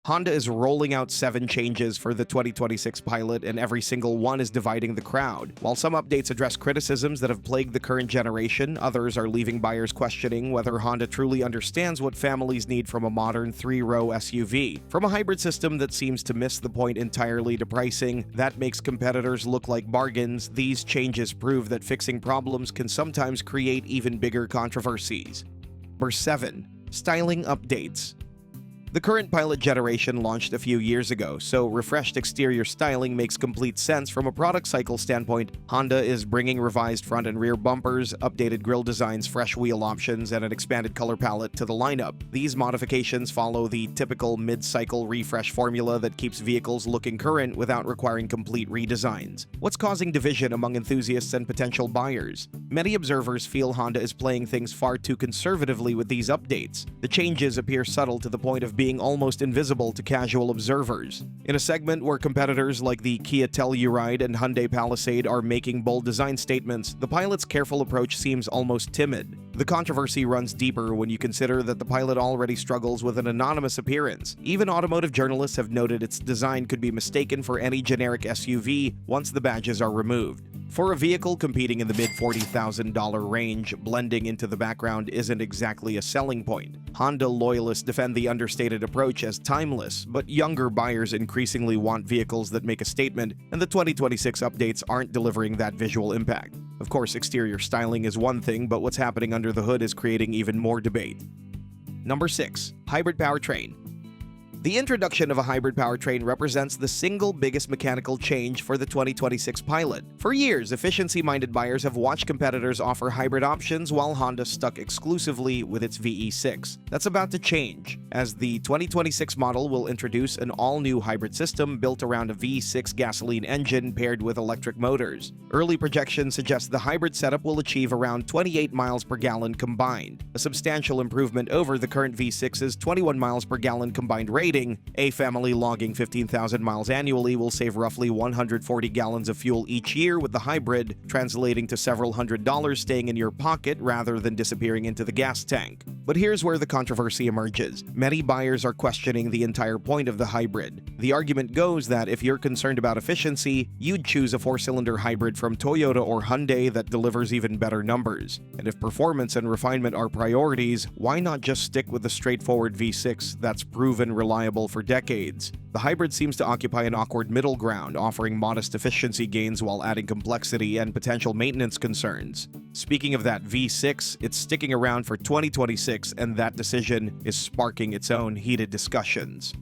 Honda is rolling out 7 changes for the 2026 Pilot, and every single one is dividing the crowd. While some updates address criticisms that have plagued the current generation, others are leaving buyers questioning whether Honda truly understands what families need from a modern 3-row SUV. From a hybrid system that seems to miss the point entirely to pricing, that makes competitors look like bargains, these changes prove that fixing problems can sometimes create even bigger controversies. Number 7. Styling updates. The current Pilot generation launched a few years ago, so refreshed exterior styling makes complete sense from a product cycle standpoint. Honda is bringing revised front and rear bumpers, updated grille designs, fresh wheel options, and an expanded color palette to the lineup. These modifications follow the typical mid-cycle refresh formula that keeps vehicles looking current without requiring complete redesigns. What's causing division among enthusiasts and potential buyers? Many observers feel Honda is playing things far too conservatively with these updates. The changes appear subtle to the point of being almost invisible to casual observers. In a segment where competitors like the Kia Telluride and Hyundai Palisade are making bold design statements, the Pilot's careful approach seems almost timid. The controversy runs deeper when you consider that the Pilot already struggles with an anonymous appearance. Even automotive journalists have noted its design could be mistaken for any generic SUV once the badges are removed. For a vehicle competing in the mid-$40,000 range, blending into the background isn't exactly a selling point. Honda loyalists defend the understated approach as timeless, but younger buyers increasingly want vehicles that make a statement, and the 2026 updates aren't delivering that visual impact. Of course, exterior styling is one thing, but what's happening under the hood is creating even more debate. Number 6. Hybrid powertrain. The introduction of a hybrid powertrain represents the single biggest mechanical change for the 2026 Pilot. For years, efficiency-minded buyers have watched competitors offer hybrid options while Honda stuck exclusively with its VE6. That's about to change, as the 2026 model will introduce an all-new hybrid system built around a V6 gasoline engine paired with electric motors. Early projections suggest the hybrid setup will achieve around 28 miles per gallon combined, a substantial improvement over the current V6's 21 miles per gallon combined rating. A family logging 15,000 miles annually will save roughly 140 gallons of fuel each year with the hybrid, translating to several $100s staying in your pocket rather than disappearing into the gas tank. But here's where the controversy emerges. Many buyers are questioning the entire point of the hybrid. The argument goes that if you're concerned about efficiency, you'd choose a 4-cylinder hybrid from Toyota or Hyundai that delivers even better numbers. And if performance and refinement are priorities, why not just stick with the straightforward V6 that's proven reliable for decades? The hybrid seems to occupy an awkward middle ground, offering modest efficiency gains while adding complexity and potential maintenance concerns. Speaking of that V6, it's sticking around for 2026, and that decision is sparking its own heated discussions.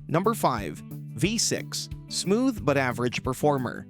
Number 5. V6. Smooth but average performer.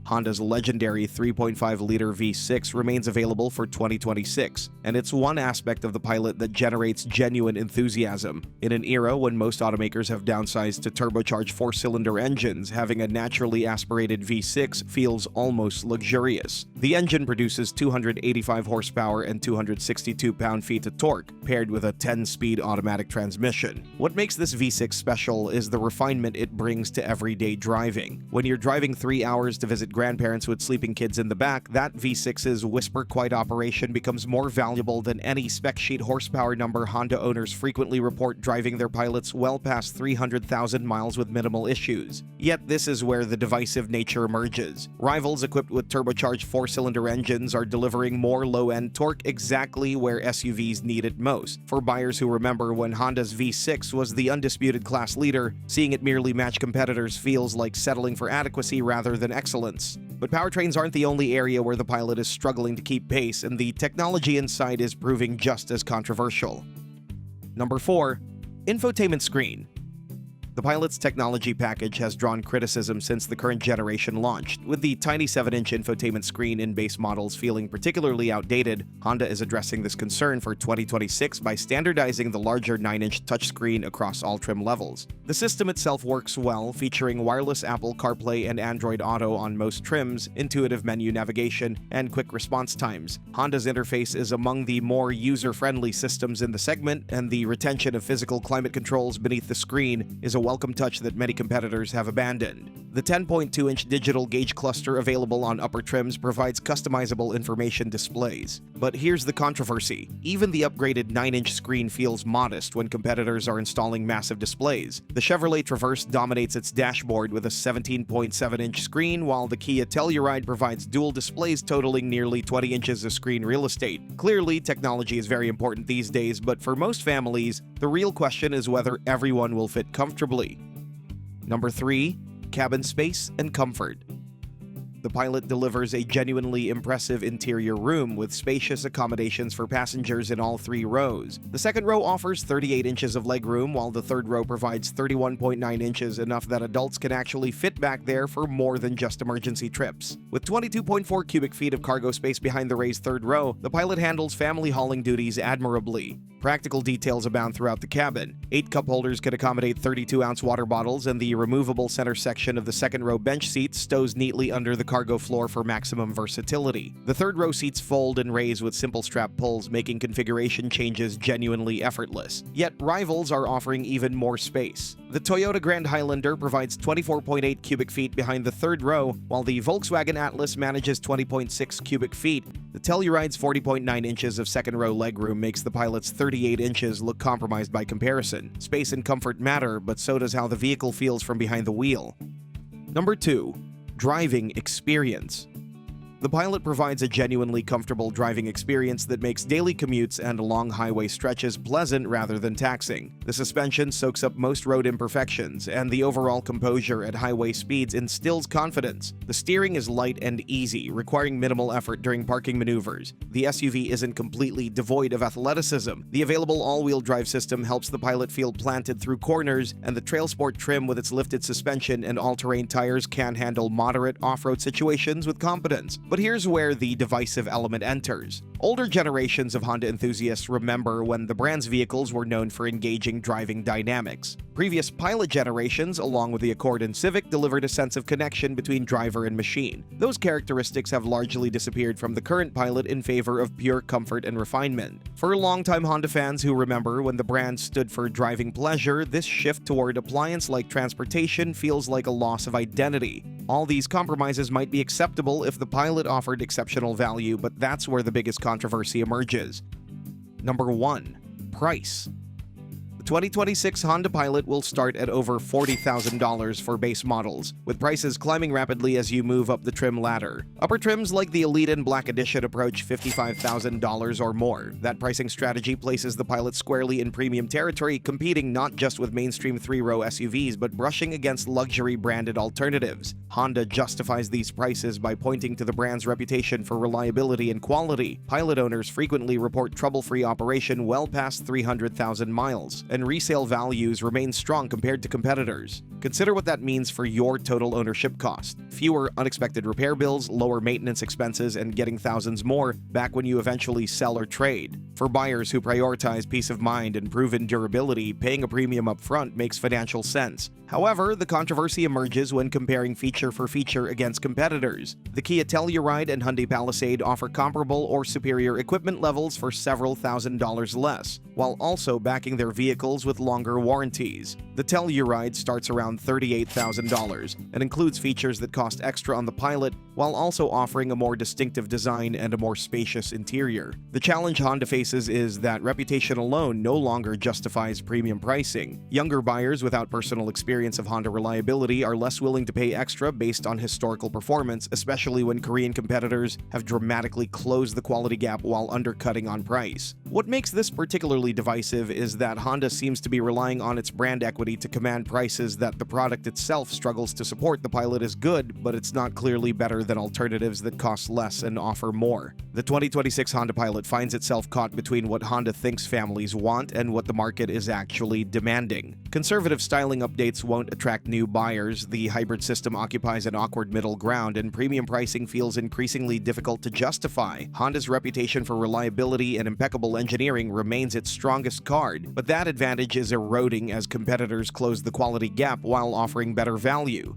Honda's legendary 3.5-liter V6 remains available for 2026, and it's one aspect of the Pilot that generates genuine enthusiasm. In an era when most automakers have downsized to turbocharged 4-cylinder engines, having a naturally aspirated V6 feels almost luxurious. The engine produces 285 horsepower and 262 pound-feet of torque, paired with a 10-speed automatic transmission. What makes this V6 special is the refinement it brings to everyday driving. When you're driving 3 hours to visit grandparents with sleeping kids in the back, that V6's whisper-quiet operation becomes more valuable than any spec sheet horsepower number. Honda owners frequently report driving their Pilots well past 300,000 miles with minimal issues. Yet this is where the divisive nature emerges. Rivals equipped with turbocharged 4-cylinder engines are delivering more low-end torque exactly where SUVs need it most. For buyers who remember when Honda's V6 was the undisputed class leader, seeing it merely match competitors feels like settling for adequacy rather than excellence. But powertrains aren't the only area where the Pilot is struggling to keep pace, and the technology inside is proving just as controversial. Number 4. Infotainment screen. The Pilot's technology package has drawn criticism since the current generation launched. With the tiny 7-inch infotainment screen in base models feeling particularly outdated, Honda is addressing this concern for 2026 by standardizing the larger 9-inch touchscreen across all trim levels. The system itself works well, featuring wireless Apple CarPlay and Android Auto on most trims, intuitive menu navigation, and quick response times. Honda's interface is among the more user-friendly systems in the segment, and the retention of physical climate controls beneath the screen is a welcome touch that many competitors have abandoned. The 10.2-inch digital gauge cluster available on upper trims provides customizable information displays. But here's the controversy. Even the upgraded 9-inch screen feels modest when competitors are installing massive displays. The Chevrolet Traverse dominates its dashboard with a 17.7-inch screen, while the Kia Telluride provides dual displays totaling nearly 20 inches of screen real estate. Clearly, technology is very important these days, but for most families, the real question is whether everyone will fit comfortably. Number 3. Cabin space and comfort. The Pilot delivers a genuinely impressive interior room with spacious accommodations for passengers in all 3 rows. The second row offers 38 inches of legroom, while the third row provides 31.9 inches, enough that adults can actually fit back there for more than just emergency trips. With 22.4 cubic feet of cargo space behind the raised third row, the Pilot handles family hauling duties admirably. Practical details abound throughout the cabin. 8 cup holders can accommodate 32-ounce water bottles, and the removable center section of the second row bench seat stows neatly under the cargo floor for maximum versatility. The third row seats fold and raise with simple strap pulls, making configuration changes genuinely effortless. Yet rivals are offering even more space. The Toyota Grand Highlander provides 24.8 cubic feet behind the third row, while the Volkswagen Atlas manages 20.6 cubic feet. The Telluride's 40.9 inches of second row legroom makes the Pilot's 38 inches look compromised by comparison. Space and comfort matter, but so does how the vehicle feels from behind the wheel. Number 2. Driving experience. The Pilot provides a genuinely comfortable driving experience that makes daily commutes and long highway stretches pleasant rather than taxing. The suspension soaks up most road imperfections, and the overall composure at highway speeds instills confidence. The steering is light and easy, requiring minimal effort during parking maneuvers. The SUV isn't completely devoid of athleticism. The available all-wheel drive system helps the Pilot feel planted through corners, and the Trail Sport trim with its lifted suspension and all-terrain tires can handle moderate off-road situations with competence. But here's where the divisive element enters. Older generations of Honda enthusiasts remember when the brand's vehicles were known for engaging driving dynamics. Previous Pilot generations, along with the Accord and Civic, delivered a sense of connection between driver and machine. Those characteristics have largely disappeared from the current Pilot in favor of pure comfort and refinement. For longtime Honda fans who remember when the brand stood for driving pleasure, this shift toward appliance-like transportation feels like a loss of identity. All these compromises might be acceptable if the Pilot offered exceptional value, but that's where the biggest controversy emerges. Number 1. Price. The 2026 Honda Pilot will start at over $40,000 for base models, with prices climbing rapidly as you move up the trim ladder. Upper trims like the Elite and Black Edition approach $55,000 or more. That pricing strategy places the Pilot squarely in premium territory, competing not just with mainstream 3-row SUVs, but brushing against luxury branded alternatives. Honda justifies these prices by pointing to the brand's reputation for reliability and quality. Pilot owners frequently report trouble-free operation well past 300,000 miles, and resale values remain strong compared to competitors. Consider what that means for your total ownership cost. Fewer unexpected repair bills, lower maintenance expenses, and getting thousands more back when you eventually sell or trade. For buyers who prioritize peace of mind and proven durability, paying a premium up front makes financial sense. However, the controversy emerges when comparing feature for feature against competitors. The Kia Telluride and Hyundai Palisade offer comparable or superior equipment levels for several $1,000s less, while also backing their vehicles with longer warranties. The Telluride starts around $38,000 and includes features that cost extra on the Pilot, while also offering a more distinctive design and a more spacious interior. The challenge Honda faces is that reputation alone no longer justifies premium pricing. Younger buyers without personal experience of Honda reliability are less willing to pay extra based on historical performance, especially when Korean competitors have dramatically closed the quality gap while undercutting on price. What makes this particularly divisive is that Honda seems to be relying on its brand equity to command prices that the product itself struggles to support. The Pilot is good, but it's not clearly better than alternatives that cost less and offer more. The 2026 Honda Pilot finds itself caught between what Honda thinks families want and what the market is actually demanding. Conservative styling updates won't attract new buyers, the hybrid system occupies an awkward middle ground, and premium pricing feels increasingly difficult to justify. Honda's reputation for reliability and impeccable engineering remains its strongest card, but that advantage is eroding as competitors close the quality gap while offering better value.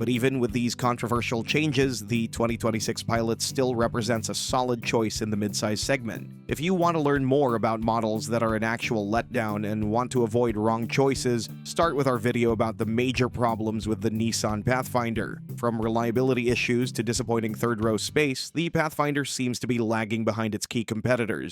But even with these controversial changes, the 2026 Pilot still represents a solid choice in the midsize segment. If you want to learn more about models that are an actual letdown and want to avoid wrong choices, start with our video about the major problems with the Nissan Pathfinder. From reliability issues to disappointing third-row space, the Pathfinder seems to be lagging behind its key competitors.